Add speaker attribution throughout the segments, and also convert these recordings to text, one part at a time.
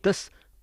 Speaker 1: 10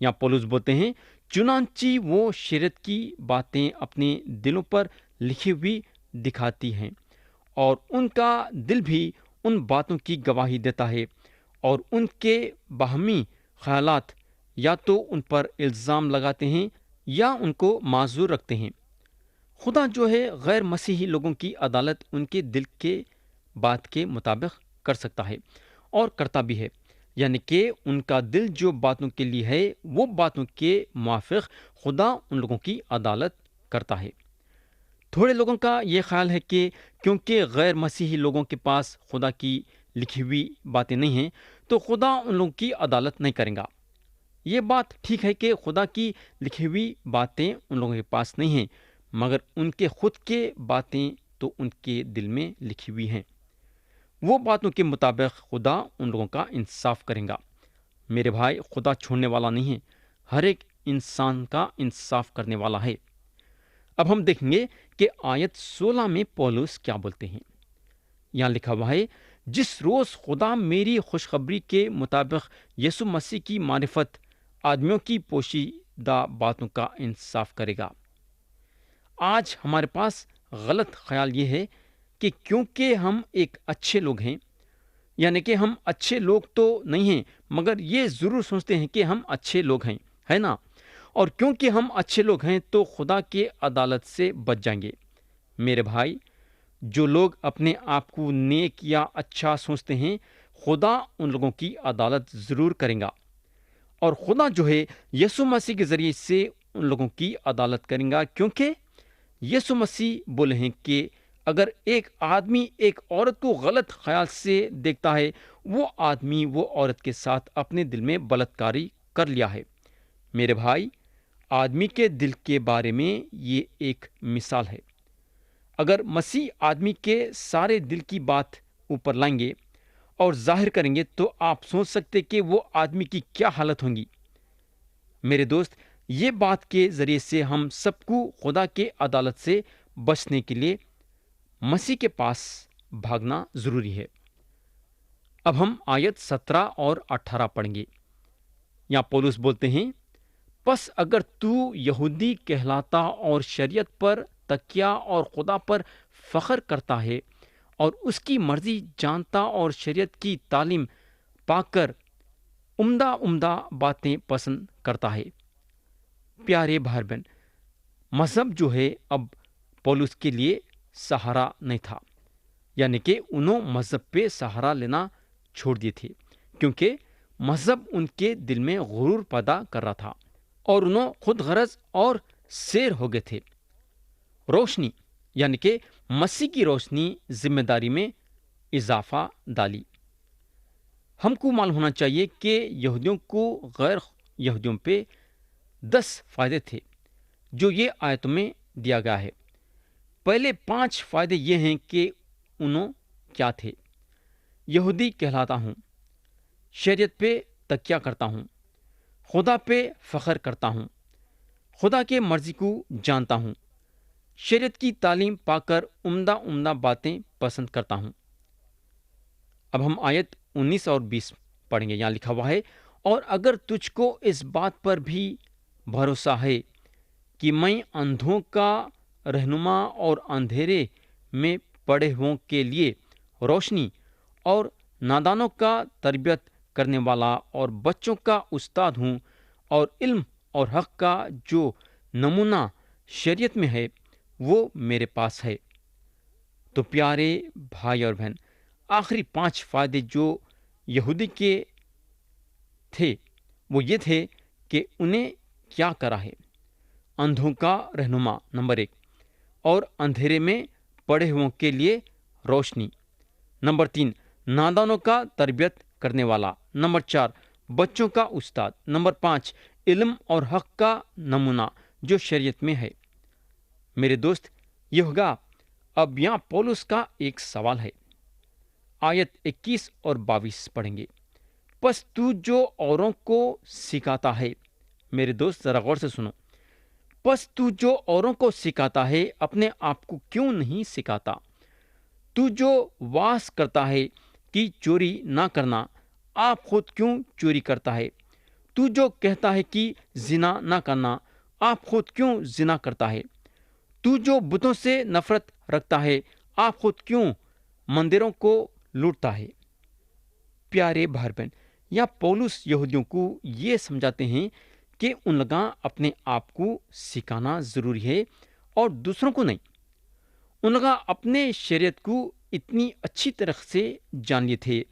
Speaker 1: یا پولس بولتے ہیں چنانچہ وہ شریعت کی باتیں اپنے دلوں پر لکھی ہوئی دکھاتی ہیں، اور ان کا دل بھی ان باتوں کی گواہی دیتا ہے، اور ان کے باہمی خیالات یا تو ان پر الزام لگاتے ہیں یا ان کو معذور رکھتے ہیں۔ خدا جو ہے غیر مسیحی لوگوں کی عدالت ان کے دل کے بات کے مطابق کر سکتا ہے اور کرتا بھی ہے، یعنی کہ ان کا دل جو باتوں کے لیے ہے وہ باتوں کے موافق خدا ان لوگوں کی عدالت کرتا ہے۔ تھوڑے لوگوں کا یہ خیال ہے کہ کیونکہ غیر مسیحی لوگوں کے پاس خدا کی لکھی ہوئی باتیں نہیں ہیں تو خدا ان لوگوں کی عدالت نہیں کرے گا۔ یہ بات ٹھیک ہے کہ خدا کی لکھی ہوئی باتیں ان لوگوں کے پاس نہیں ہیں، مگر ان کے خود کے باتیں تو ان کے دل میں لکھی ہوئی ہیں۔ وہ باتوں کے مطابق خدا ان لوگوں کا انصاف کرے گا۔ میرے بھائی، خدا چھوڑنے والا نہیں ہے، ہر ایک انسان کا انصاف کرنے والا ہے۔ اب ہم دیکھیں گے کہ آیت 16 میں پولس کیا بولتے ہیں۔ یہاں لکھا ہوا ہے، جس روز خدا میری خوشخبری کے مطابق یسوع مسیح کی معرفت آدمیوں کی پوشیدہ باتوں کا انصاف کرے گا۔ آج ہمارے پاس غلط خیال یہ ہے کہ کیونکہ ہم ایک اچھے لوگ ہیں، یعنی کہ ہم اچھے لوگ تو نہیں ہیں مگر یہ ضرور سوچتے ہیں کہ ہم اچھے لوگ ہیں، ہے نا؟ اور کیونکہ ہم اچھے لوگ ہیں تو خدا کے عدالت سے بچ جائیں گے۔ میرے بھائی، جو لوگ اپنے آپ کو نیک یا اچھا سوچتے ہیں خدا ان لوگوں کی عدالت ضرور کرے گا، اور خدا جو ہے یسوع مسیح کے ذریعے سے ان لوگوں کی عدالت کرے گا، کیونکہ یسوع مسیح بولے ہیں کہ اگر ایک آدمی ایک عورت کو غلط خیال سے دیکھتا ہے، وہ آدمی وہ عورت کے ساتھ اپنے دل میں بلاتکاری کر لیا ہے۔ میرے بھائی، آدمی کے دل کے بارے میں یہ ایک مثال ہے۔ اگر مسیح آدمی کے سارے دل کی بات اوپر لائیں گے اور ظاہر کریں گے تو آپ سوچ سکتے کہ وہ آدمی کی کیا حالت ہوگی۔ میرے دوست، یہ بات کے ذریعے سے ہم سب کو خدا کے عدالت سے بچنے کے لیے مسیح کے پاس بھاگنا ضروری ہے۔ اب ہم آیت 17 اور 18 پڑھیں گے۔ یہاں پولس بولتے ہیں، پس اگر تو یہودی کہلاتا اور شریعت پر تکیہ اور خدا پر فخر کرتا ہے اور اس کی مرضی جانتا اور شریعت کی تعلیم پا کر عمدہ باتیں پسند کرتا ہے۔ پیارے بھائی بہن، مذہب جو ہے اب پولس کے لیے سہارا نہیں تھا، یعنی کہ انہوں مذہب پہ سہارا لینا چھوڑ دیے تھے، کیونکہ مذہب ان کے دل میں غرور پیدا کر رہا تھا اور انہوں خود غرض اور سیر ہو گئے تھے۔ روشنی یعنی کہ مسیح کی روشنی ذمہ داری میں اضافہ ڈالی۔ ہم کو معلوم ہونا چاہیے کہ یہودیوں کو غیر یہودیوں پہ 10 فائدے تھے جو یہ آیتوں میں دیا گیا ہے۔ پہلے 5 فائدے یہ ہیں کہ انہوں کیا تھے؟ یہودی کہلاتا ہوں، شریعت پہ تکیہ کرتا ہوں، خدا پہ فخر کرتا ہوں، خدا کے مرضی کو جانتا ہوں، شریعت کی تعلیم پا کر عمدہ باتیں پسند کرتا ہوں۔ اب ہم آیت 19 اور 20 پڑھیں گے۔ یہاں لکھا ہوا ہے، اور اگر تجھ کو اس بات پر بھی بھروسہ ہے کہ میں اندھوں کا رہنما اور اندھیرے میں پڑے ہوں کے لیے روشنی اور نادانوں کا تربیت کرنے والا اور بچوں کا استاد ہوں، اور علم اور حق کا جو نمونہ شریعت میں ہے وہ میرے پاس ہے۔ تو پیارے بھائی اور بہن، آخری 5 فائدے جو یہودی کے تھے وہ یہ تھے کہ انہیں کیا کرا ہے۔ اندھوں کا رہنما نمبر 1، اور اندھیرے میں پڑے ہوں کے لیے روشنی نمبر 3، نادانوں کا تربیت کرنے والا نمبر 4، بچوں کا استاد نمبر 5، علم اور حق کا نمونہ جو شریعت میں ہے۔ میرے دوست، یہ ہوگا۔ اب یہاں پولس کا ایک سوال ہے۔ آیت 21 اور 22 پڑھیں گے۔ پس تو جو اوروں کو سکھاتا ہے، میرے دوست ذرا غور سے سنو، پس تو جو اوروں کو سکھاتا ہے اپنے آپ کو کیوں نہیں سکھاتا؟ تو جو واس کرتا ہے کہ چوری نہ کرنا، آپ خود کیوں چوری کرتا ہے؟ تو جو کہتا ہے کہ زنا نہ کرنا، آپ خود کیوں زنا کرتا ہے؟ تو جو بتوں سے نفرت رکھتا ہے، آپ خود کیوں مندروں کو لوٹتا ہے؟ پیارے بھائی بہن، یا پولس یہودیوں کو یہ سمجھاتے ہیں کہ ان لوگاں اپنے آپ کو سکھانا ضروری ہے اور دوسروں کو نہیں۔ ان لوگاں اپنے شریعت کو اتنی اچھی طرح سے جان لیے تھے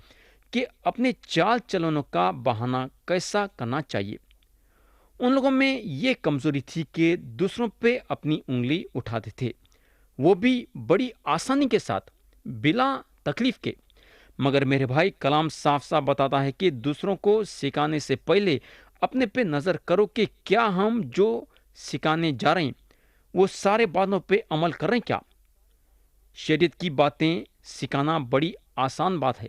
Speaker 1: کہ اپنے چال چلنوں کا بہانہ کیسا کرنا چاہیے۔ ان لوگوں میں یہ کمزوری تھی کہ دوسروں پہ اپنی انگلی اٹھاتے تھے، وہ بھی بڑی آسانی کے ساتھ، بلا تکلیف کے۔ مگر میرے بھائی، کلام صاف صاف بتاتا ہے کہ دوسروں کو سکھانے سے پہلے اپنے پہ نظر کرو کہ کیا ہم جو سکھانے جا رہے ہیں وہ سارے باتوں پہ عمل کر رہے ہیں کیا؟ شریعت کی باتیں سکھانا بڑی آسان بات ہے،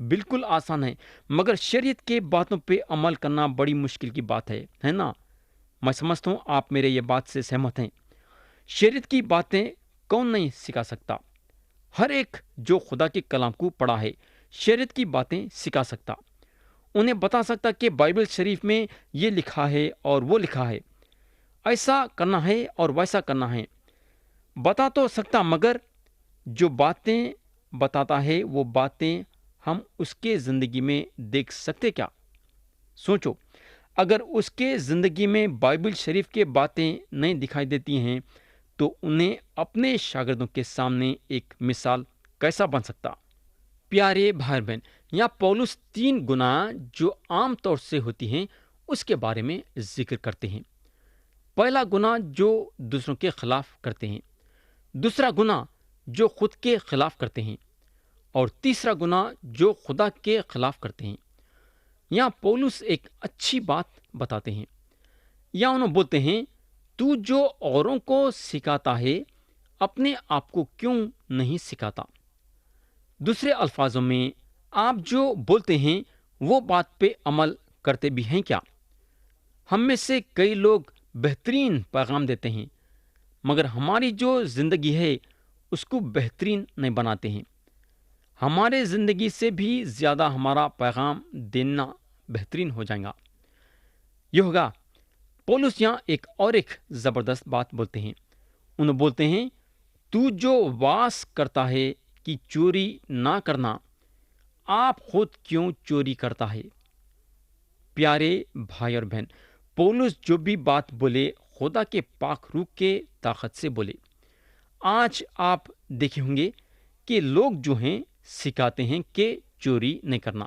Speaker 1: بالکل آسان ہے، مگر شریعت کے باتوں پہ عمل کرنا بڑی مشکل کی بات ہے نا؟ میں سمجھتا ہوں آپ میرے یہ بات سے سہمت ہیں۔ شریعت کی باتیں کون نہیں سکھا سکتا؟ ہر ایک جو خدا کے کلام کو پڑھا ہے شریعت کی باتیں سکھا سکتا، انہیں بتا سکتا کہ بائبل شریف میں یہ لکھا ہے اور وہ لکھا ہے، ایسا کرنا ہے اور ویسا کرنا ہے، بتا تو سکتا، مگر جو باتیں بتاتا ہے وہ باتیں ہم اس کے زندگی میں دیکھ سکتے کیا؟ سوچو، اگر اس کے زندگی میں بائبل شریف کے باتیں نہیں دکھائی دیتی ہیں تو انہیں اپنے شاگردوں کے سامنے ایک مثال کیسا بن سکتا؟ پیارے بھائی بہن، یا پولس 3 گناہ جو عام طور سے ہوتی ہیں اس کے بارے میں ذکر کرتے ہیں۔ پہلا گناہ جو دوسروں کے خلاف کرتے ہیں، دوسرا گناہ جو خود کے خلاف کرتے ہیں، اور تیسرا گناہ جو خدا کے خلاف کرتے ہیں۔ یہاں پولس ایک اچھی بات بتاتے ہیں، یا انہوں بولتے ہیں تو جو اوروں کو سکھاتا ہے اپنے آپ کو کیوں نہیں سکھاتا؟ دوسرے الفاظوں میں، آپ جو بولتے ہیں وہ بات پہ عمل کرتے بھی ہیں کیا؟ ہم میں سے کئی لوگ بہترین پیغام دیتے ہیں، مگر ہماری جو زندگی ہے اس کو بہترین نہیں بناتے ہیں۔ ہمارے زندگی سے بھی زیادہ ہمارا پیغام دینا بہترین ہو جائے گا، یہ ہوگا۔ پولس یہاں ایک زبردست بات بولتے ہیں، انہوں بولتے ہیں تو جو واس کرتا ہے کہ چوری نہ کرنا، آپ خود کیوں چوری کرتا ہے؟ پیارے بھائی اور بہن، پولس جو بھی بات بولے خدا کے پاک روح کے طاقت سے بولے۔ آج آپ دیکھے ہوں گے کہ لوگ جو ہیں سکھاتے ہیں کہ چوری نہیں کرنا،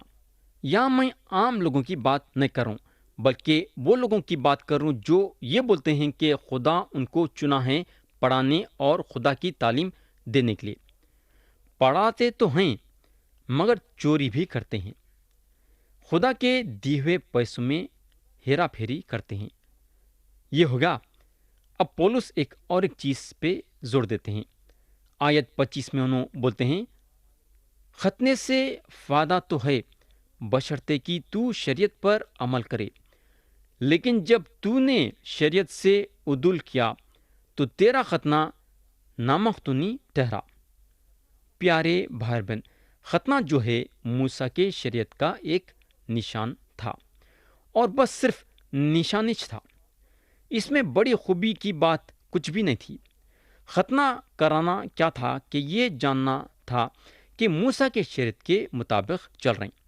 Speaker 1: یا میں عام لوگوں کی بات نہیں کروں بلکہ وہ لوگوں کی بات کروں جو یہ بولتے ہیں کہ خدا ان کو چنا ہے پڑھانے اور خدا کی تعلیم دینے کے لیے۔ پڑھاتے تو ہیں مگر چوری بھی کرتے ہیں، خدا کے دیے ہوئے پیسوں میں ہیرا پھیری کرتے ہیں، یہ ہوگا۔ اب پولس ایک چیز پہ زور دیتے ہیں، آیت 25 میں انہوں بولتے ہیں ختنے سے فائدہ تو ہے بشرطے کہ تو شریعت پر عمل کرے، لیکن جب تو نے شریعت سے عدول کیا تو تیرا ختنہ نامختونی ٹھہرا۔ پیارے بھائی بہن، ختنہ جو ہے موسیٰ کے شریعت کا ایک نشان تھا، اور بس صرف نشانش تھا، اس میں بڑی خوبی کی بات کچھ بھی نہیں تھی۔ ختنہ کرانا کیا تھا کہ یہ جاننا تھا کہ موسیٰ کے شریعت کے مطابق چل رہے ہیں،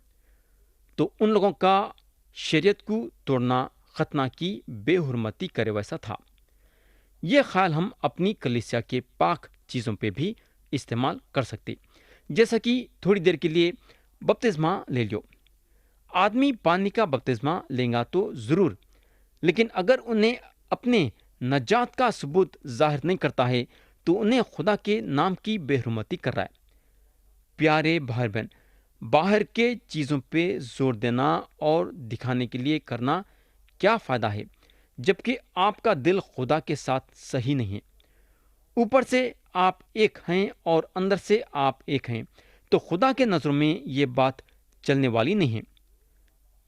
Speaker 1: تو ان لوگوں کا شریعت کو توڑنا ختنہ کی بے حرمتی کرے ویسا تھا۔ یہ خیال ہم اپنی کلیسیا کے پاک چیزوں پہ بھی استعمال کر سکتے، جیسا کہ تھوڑی دیر کے لیے بپتسمہ لے لو۔ آدمی پانی کا بپتسمہ لیں گا تو ضرور، لیکن اگر انہیں اپنے نجات کا ثبوت ظاہر نہیں کرتا ہے تو انہیں خدا کے نام کی بے حرمتی کر رہا ہے۔ پیارے بھائی بہن، باہر کے چیزوں پہ زور دینا اور دکھانے کے لیے کرنا کیا فائدہ ہے جبکہ آپ کا دل خدا کے ساتھ صحیح نہیں ہے؟ اوپر سے آپ ایک ہیں اور اندر سے آپ ایک ہیں، تو خدا کے نظروں میں یہ بات چلنے والی نہیں ہے۔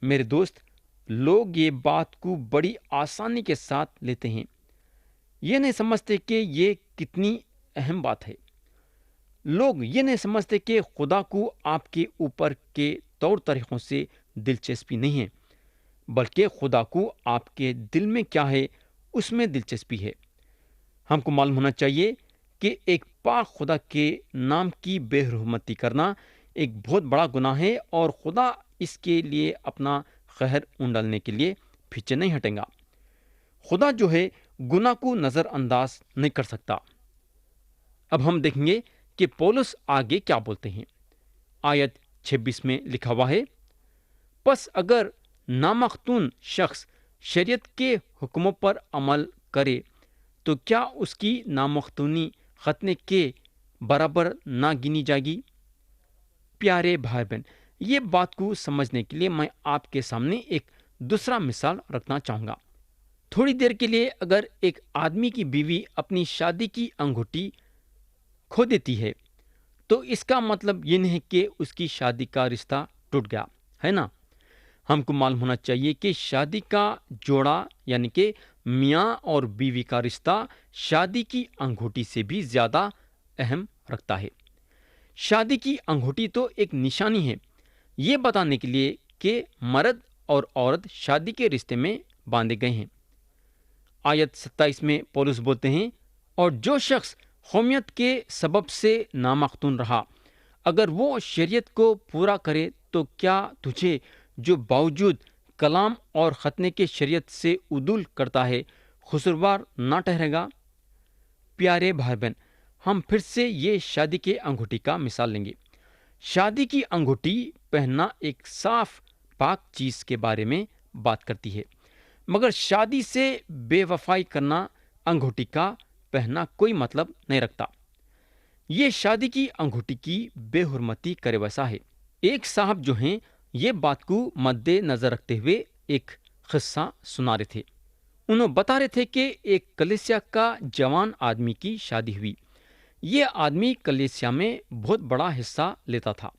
Speaker 1: میرے دوست، لوگ یہ بات کو بڑی آسانی کے ساتھ لیتے ہیں، یہ نہیں سمجھتے کہ یہ کتنی اہم بات ہے۔ لوگ یہ نہیں سمجھتے کہ خدا کو آپ کے اوپر کے طور طریقوں سے دلچسپی نہیں ہے، بلکہ خدا کو آپ کے دل میں کیا ہے اس میں دلچسپی ہے۔ ہم کو معلوم ہونا چاہیے کہ ایک پاک خدا کے نام کی بے حرمتی کرنا ایک بہت بڑا گناہ ہے، اور خدا اس کے لیے اپنا قہر ڈالنے کے لیے پیچھے نہیں ہٹیں گا۔ خدا جو ہے گناہ کو نظر انداز نہیں کر سکتا۔ اب ہم دیکھیں گے کہ پولس آگے کیا بولتے ہیں۔ آیت 26 میں لکھا ہوا ہے، پس اگر نامختون شخص شریعت کے حکموں پر عمل کرے تو کیا اس کی نامختونی ختنے کے برابر نہ گنی جائے گی؟ پیارے بھائی بہن، یہ بات کو سمجھنے کے لیے میں آپ کے سامنے ایک دوسرا مثال رکھنا چاہوں گا۔ تھوڑی دیر کے لیے اگر ایک آدمی کی بیوی اپنی شادی کی انگوٹھی کھو دیتی ہے تو اس کا مطلب یہ نہیں کہ اس کی شادی کا رشتہ ٹوٹ گیا ہے نا۔ ہم کو معلوم ہونا چاہیے کہ شادی کا جوڑا یعنی کہ میاں اور بیوی کا رشتہ شادی کی انگوٹھی سے بھی زیادہ اہم رکھتا ہے۔ شادی کی انگوٹھی تو ایک نشانی ہے، یہ بتانے کے لیے کہ مرد اور عورت شادی کے رشتے میں باندھے گئے ہیں۔ آیت 27 میں پولس بولتے ہیں، اور جو شخص قومیت کے سبب سے نامختون رہا اگر وہ شریعت کو پورا کرے تو کیا تجھے جو باوجود کلام اور ختنے کے شریعت سے عدول کرتا ہے قصوروار نہ ٹھہرے گا؟ پیارے بھائی بہن، ہم پھر سے یہ شادی کے انگوٹھی کا مثال لیں گے۔ شادی کی انگوٹھی پہننا ایک صاف پاک چیز کے بارے میں بات کرتی ہے، مگر شادی سے بے وفائی کرنا انگوٹھی کا پہننا کوئی مطلب نہیں رکھتا۔ یہ شادی کی انگوٹھی کی بے حرمتی کرے ویسا ہے۔ ایک صاحب جو ہیں یہ بات کو مد نظر رکھتے ہوئے ایک قصہ سنا رہے تھے۔ انہوں بتا رہے تھے کہ ایک کلیسیا کا جوان آدمی کی شادی ہوئی۔ یہ آدمی کلیسیا میں بہت بڑا حصہ لیتا تھا۔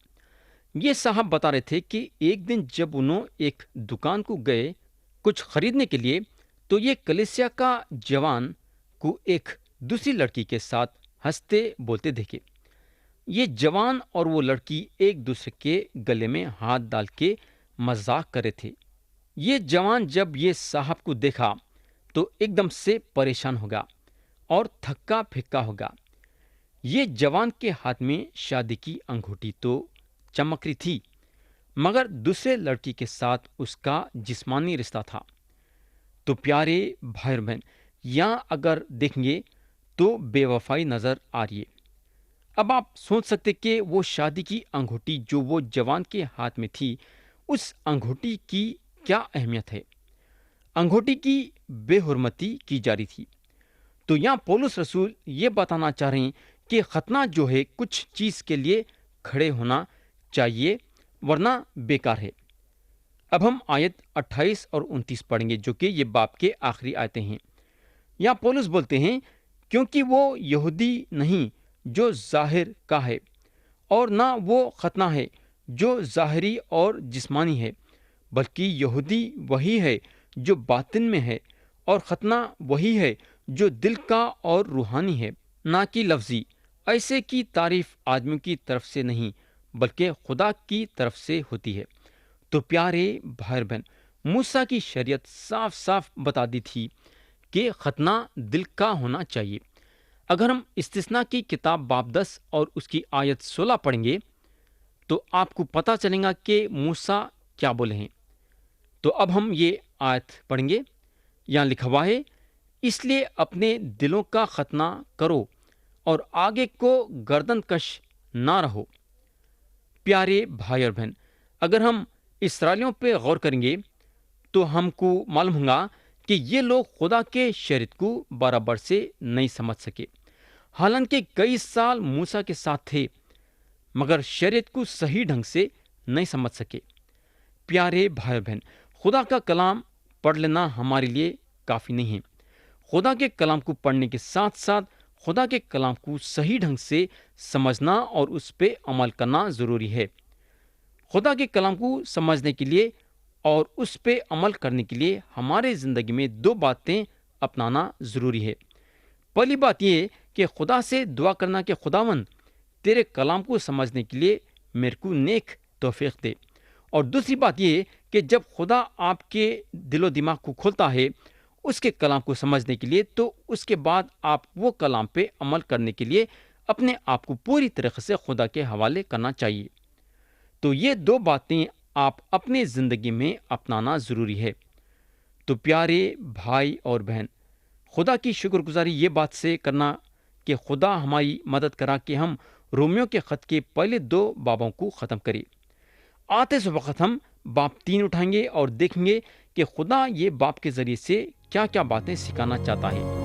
Speaker 1: یہ صاحب بتا رہے تھے کہ ایک دن جب انہوں ایک دکان کو گئے کچھ خریدنے کے لیے تو یہ کلیسیا کا جوان کو ایک دوسری لڑکی کے ساتھ ہنستے بولتے دیکھے۔ یہ جوان اور وہ لڑکی ایک دوسرے کے گلے میں ہاتھ ڈال کے مذاق کر رہے تھے۔ یہ جوان جب یہ صاحب کو دیکھا تو ایک دم سے پریشان ہو گیا اور تھکا پھکا ہو گیا۔ یہ جوان کے ہاتھ میں شادی کی انگوٹھی تو چمک رہی تھی، مگر دوسرے لڑکی کے ساتھ اس کا جسمانی رشتہ تھا۔ تو پیارے بھائی اور بہن، یہاں اگر دیکھیں گے تو بے وفائی نظر آ رہی ہے۔ اب آپ سوچ سکتے کہ وہ شادی کی انگوٹھی جو وہ جوان کے ہاتھ میں تھی، اس انگوٹھی کی کیا اہمیت ہے؟ انگوٹھی کی بے حرمتی کی جا رہی تھی۔ تو یہاں پولس رسول یہ بتانا چاہ رہے ہیں کہ ختنہ جو ہے کچھ چیز کے لیے کھڑے ہونا چاہیے ورنہ بیکار ہے۔ اب ہم آیت 28 اور 29 پڑھیں گے جو کہ یہ باب کے آخری آیتیں ہیں۔ یہاں پولس بولتے ہیں، کیونکہ وہ یہودی نہیں جو ظاہر کا ہے، اور نہ وہ ختنہ ہے جو ظاہری اور جسمانی ہے، بلکہ یہودی وہی ہے جو باطن میں ہے، اور ختنہ وہی ہے جو دل کا اور روحانی ہے، نہ کہ لفظی۔ ایسے کی تعریف آدمی کی طرف سے نہیں بلکہ خدا کی طرف سے ہوتی ہے۔ تو پیارے بھائی بہن، موسیٰ کی شریعت صاف صاف بتا دی تھی کہ ختنہ دل کا ہونا چاہیے۔ اگر ہم استثناء کی کتاب باب 10 اور اس کی آیت 16 پڑھیں گے تو آپ کو پتہ چلے گا کہ موسیٰ کیا بولے ہیں۔ تو اب ہم یہ آیت پڑھیں گے۔ یہاں لکھا ہوا ہے، اس لیے اپنے دلوں کا ختنہ کرو اور آگے کو گردن کش نہ رہو۔ پیارے بھائی اور بہن، اگر ہم اسرائیلیوں پہ غور کریں گے تو ہم کو معلوم ہوگا کہ یہ لوگ خدا کے شریعت کو برابر سے نہیں سمجھ سکے، حالانکہ کئی سال موسیٰ کے ساتھ تھے، مگر شریعت کو صحیح ڈھنگ سے نہیں سمجھ سکے۔ پیارے بھائی اور بہن، خدا کا کلام پڑھ لینا ہمارے لیے کافی نہیں ہے۔ خدا کے کلام کو پڑھنے کے ساتھ ساتھ خدا کے کلام کو صحیح ڈھنگ سے سمجھنا اور اس پہ عمل کرنا ضروری ہے۔ خدا کے کلام کو سمجھنے کے لیے اور اس پہ عمل کرنے کے لیے ہمارے زندگی میں دو باتیں اپنانا ضروری ہے۔ پہلی بات یہ کہ خدا سے دعا کرنا کہ خداوند تیرے کلام کو سمجھنے کے لیے میرے کو نیک توفیق دے، اور دوسری بات یہ کہ جب خدا آپ کے دل و دماغ کو کھولتا ہے اس کے کلام کو سمجھنے کے لیے، تو اس کے بعد آپ وہ کلام پہ عمل کرنے کے لیے اپنے آپ کو پوری طریقے سے خدا کے حوالے کرنا چاہیے۔ تو یہ دو باتیں آپ اپنے زندگی میں اپنانا ضروری ہے۔ تو پیارے بھائی اور بہن، خدا کی شکر گزاری یہ بات سے کرنا کہ خدا ہماری مدد کرا کہ ہم رومیو کے خط کے پہلے 2 بابوں کو ختم کریں۔ آتے اس وقت ہم باب 3 اٹھائیں گے اور دیکھیں گے کہ خدا یہ باب کے ذریعے سے کیا کیا باتیں سکھانا چاہتا ہے۔